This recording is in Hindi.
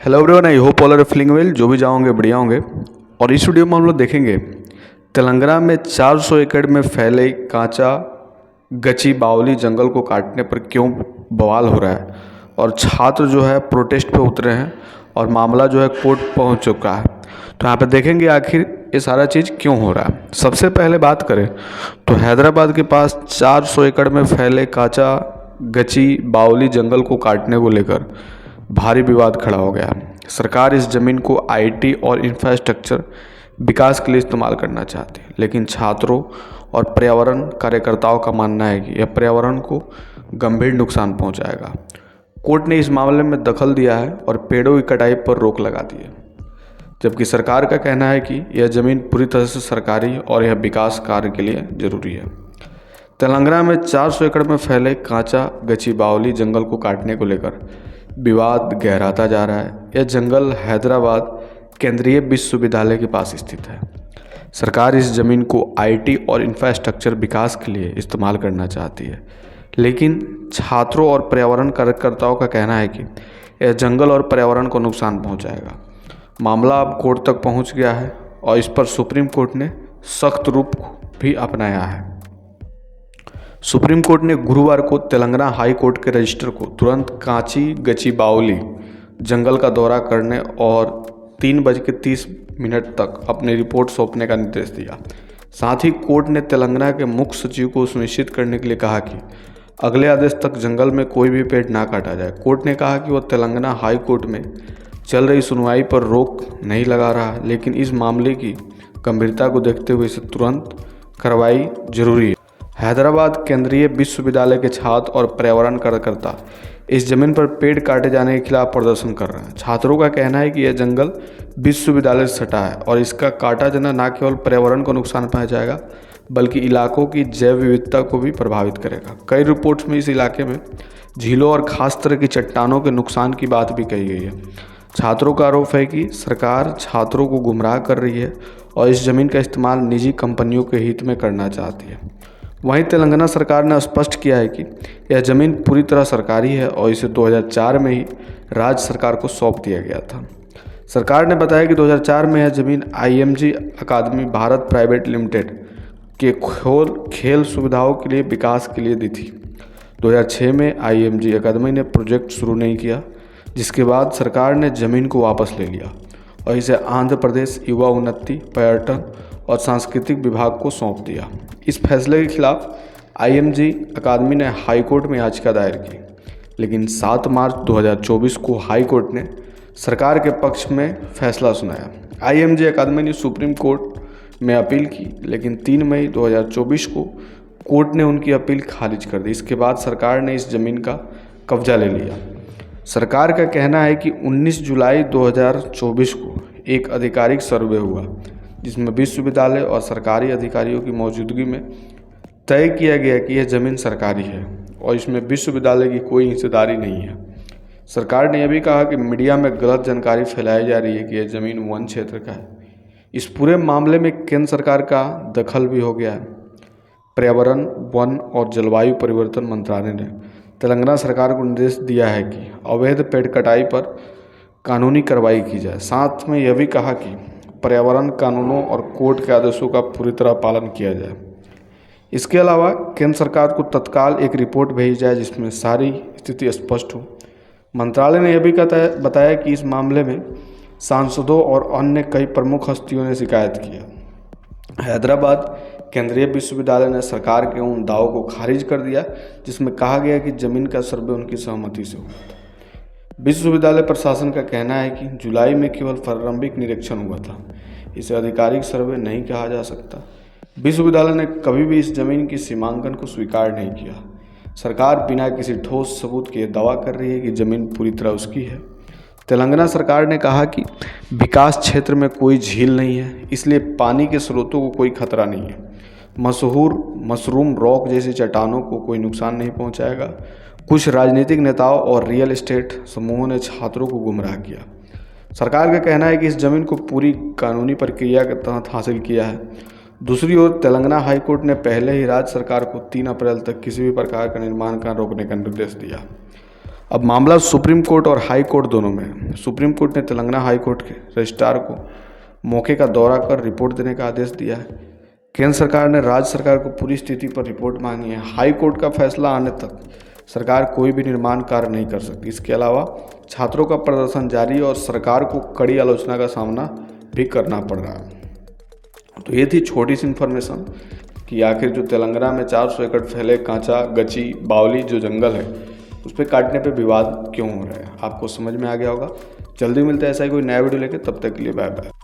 Hello everyone, I hope all are feeling well. जो भी जाओगे बढ़िया होंगे। और इस वीडियो में हम लोग देखेंगे तेलंगाना में 400 एकड़ में फैले कांचा गची बावली जंगल को काटने पर क्यों बवाल हो रहा है और छात्र जो है प्रोटेस्ट पे उतरे हैं और मामला जो है कोर्ट पहुंच चुका है। तो यहाँ पे देखेंगे आखिर ये सारा चीज़ क्यों हो रहा है। सबसे पहले बात करें तो हैदराबाद के पास 400 एकड़ में फैले कांचा गची बावली जंगल को काटने को लेकर भारी विवाद खड़ा हो गया। सरकार इस जमीन को आईटी और इंफ्रास्ट्रक्चर विकास के लिए इस्तेमाल करना चाहती है, लेकिन छात्रों और पर्यावरण कार्यकर्ताओं का मानना है कि यह पर्यावरण को गंभीर नुकसान पहुंचाएगा। कोर्ट ने इस मामले में दखल दिया है और पेड़ों की कटाई पर रोक लगा दी है, जबकि सरकार का कहना है कि यह ज़मीन पूरी तरह से सरकारी और यह विकास कार्य के लिए जरूरी है। तेलंगाना में 400 एकड़ में फैले कांचा गची बावली जंगल को काटने को लेकर विवाद गहराता जा रहा है। यह जंगल हैदराबाद केंद्रीय विश्वविद्यालय के पास स्थित है। सरकार इस जमीन को आईटी और इंफ्रास्ट्रक्चर विकास के लिए इस्तेमाल करना चाहती है, लेकिन छात्रों और पर्यावरण कार्यकर्ताओं का कहना है कि यह जंगल और पर्यावरण को नुकसान पहुंचाएगा। मामला अब कोर्ट तक पहुंच गया है और इस पर सुप्रीम कोर्ट ने सख्त रूप भी अपनाया है। सुप्रीम कोर्ट ने गुरुवार को तेलंगाना हाई कोर्ट के रजिस्टर को तुरंत कांची गची बावली जंगल का दौरा करने और 3:30 तक अपनी रिपोर्ट सौंपने का निर्देश दिया। साथ ही कोर्ट ने तेलंगाना के मुख्य सचिव को सुनिश्चित करने के लिए कहा कि अगले आदेश तक जंगल में कोई भी पेड़ ना काटा जाए। कोर्ट ने कहा कि वह तेलंगाना हाई कोर्ट में चल रही सुनवाई पर रोक नहीं लगा रहा, लेकिन इस मामले की गंभीरता को देखते हुए इसे तुरंत कार्रवाई जरूरी है। हैदराबाद केंद्रीय विश्वविद्यालय के छात्र और पर्यावरण कार्यकर्ता इस जमीन पर पेड़ काटे जाने के खिलाफ प्रदर्शन कर रहे हैं। छात्रों का कहना है कि यह जंगल विश्वविद्यालय से सटा है और इसका काटा जाना न केवल पर्यावरण को नुकसान पहुंचाएगा बल्कि इलाकों की जैव विविधता को भी प्रभावित करेगा। कई रिपोर्ट्स में इस इलाके में झीलों और खास तरह की चट्टानों के नुकसान की बात भी कही गई है। छात्रों का आरोप है कि सरकार छात्रों को गुमराह कर रही है और इस जमीन का इस्तेमाल निजी कंपनियों के हित में करना चाहती है। वहीं तेलंगाना सरकार ने स्पष्ट किया है कि यह ज़मीन पूरी तरह सरकारी है और इसे 2004 में ही राज्य सरकार को सौंप दिया गया था। सरकार ने बताया कि 2004 में यह ज़मीन आईएमजी अकादमी भारत प्राइवेट लिमिटेड के खेल सुविधाओं के लिए विकास के लिए दी थी। 2006 में आईएमजी अकादमी ने प्रोजेक्ट शुरू नहीं किया, जिसके बाद सरकार ने ज़मीन को वापस ले लिया और इसे आंध्र प्रदेश युवा उन्नति, पर्यटन और सांस्कृतिक विभाग को सौंप दिया। इस फैसले के खिलाफ आईएमजी अकादमी ने हाई कोर्ट में याचिका दायर की, लेकिन 7 मार्च 2024 को हाई कोर्ट ने सरकार के पक्ष में फैसला सुनाया। आईएमजी अकादमी ने सुप्रीम कोर्ट में अपील की, लेकिन 3 मई 2024 को कोर्ट ने उनकी अपील खारिज कर दी। इसके बाद सरकार ने इस जमीन का कब्जा ले लिया। सरकार का कहना है कि 19 जुलाई 2024 को एक आधिकारिक सर्वे हुआ, जिसमें विश्वविद्यालय और सरकारी अधिकारियों की मौजूदगी में तय किया गया कि यह ज़मीन सरकारी है और इसमें विश्वविद्यालय की कोई हिस्सेदारी नहीं है। सरकार ने यह भी कहा कि मीडिया में गलत जानकारी फैलाई जा रही है कि यह ज़मीन वन क्षेत्र का है। इस पूरे मामले में केंद्र सरकार का दखल भी हो गया है। पर्यावरण, वन और जलवायु परिवर्तन मंत्रालय ने तेलंगाना सरकार को निर्देश दिया है कि अवैध पेड़ कटाई पर कानूनी कार्रवाई की जाए। साथ में यह भी कहा कि पर्यावरण कानूनों और कोर्ट के आदेशों का पूरी तरह पालन किया जाए। इसके अलावा केंद्र सरकार को तत्काल एक रिपोर्ट भेजी जाए जिसमें सारी स्थिति स्पष्ट हो। मंत्रालय ने यह भी बताया कि इस मामले में सांसदों और अन्य कई प्रमुख हस्तियों ने शिकायत की है। हैदराबाद केंद्रीय विश्वविद्यालय ने सरकार के उन दावों को खारिज कर दिया जिसमें कहा गया कि जमीन का सर्वे उनकी सहमति से हुआ था। विश्वविद्यालय प्रशासन का कहना है कि जुलाई में केवल प्रारंभिक निरीक्षण हुआ था, इसे आधिकारिक सर्वे नहीं कहा जा सकता। विश्वविद्यालय ने कभी भी इस जमीन की सीमांकन को स्वीकार नहीं किया। सरकार बिना किसी ठोस सबूत के दावा कर रही है कि जमीन पूरी तरह उसकी है। तेलंगाना सरकार ने कहा कि विकास क्षेत्र में कोई झील नहीं है, इसलिए पानी के स्रोतों को कोई खतरा नहीं है। मशहूर मशरूम रॉक जैसी चट्टानों को कोई नुकसान नहीं पहुंचाएगा। कुछ राजनीतिक नेताओं और रियल एस्टेट समूहों ने छात्रों को गुमराह किया। सरकार का कहना है कि इस जमीन को पूरी कानूनी प्रक्रिया के तहत हासिल किया है। दूसरी ओर तेलंगाना हाई कोर्ट ने पहले ही राज्य सरकार को 3 अप्रैल तक किसी भी प्रकार का निर्माण कार्य रोकने का निर्देश दिया। अब मामला सुप्रीम कोर्ट और हाई कोर्ट दोनों में है। सुप्रीम कोर्ट ने तेलंगाना हाई कोर्ट के रजिस्ट्रार को मौके का दौरा कर रिपोर्ट देने का आदेश दिया है। केंद्र सरकार ने राज्य सरकार को पूरी स्थिति पर रिपोर्ट मांगी है। हाई कोर्ट का फैसला आने तक सरकार कोई भी निर्माण कार्य नहीं कर सकती। इसके अलावा छात्रों का प्रदर्शन जारी और सरकार को कड़ी आलोचना का सामना भी करना पड़ रहा है। तो ये थी छोटी सी इन्फॉर्मेशन कि आखिर जो तेलंगाना में 400 एकड़ फैले कांचा, गची, बावली जो जंगल है उस पर काटने पे विवाद क्यों हो रहा है, आपको समझ में आ गया होगा। जल्दी मिलते हैं ऐसा ही कोई नया वीडियो लेके, तब तक के लिए बाय बाय।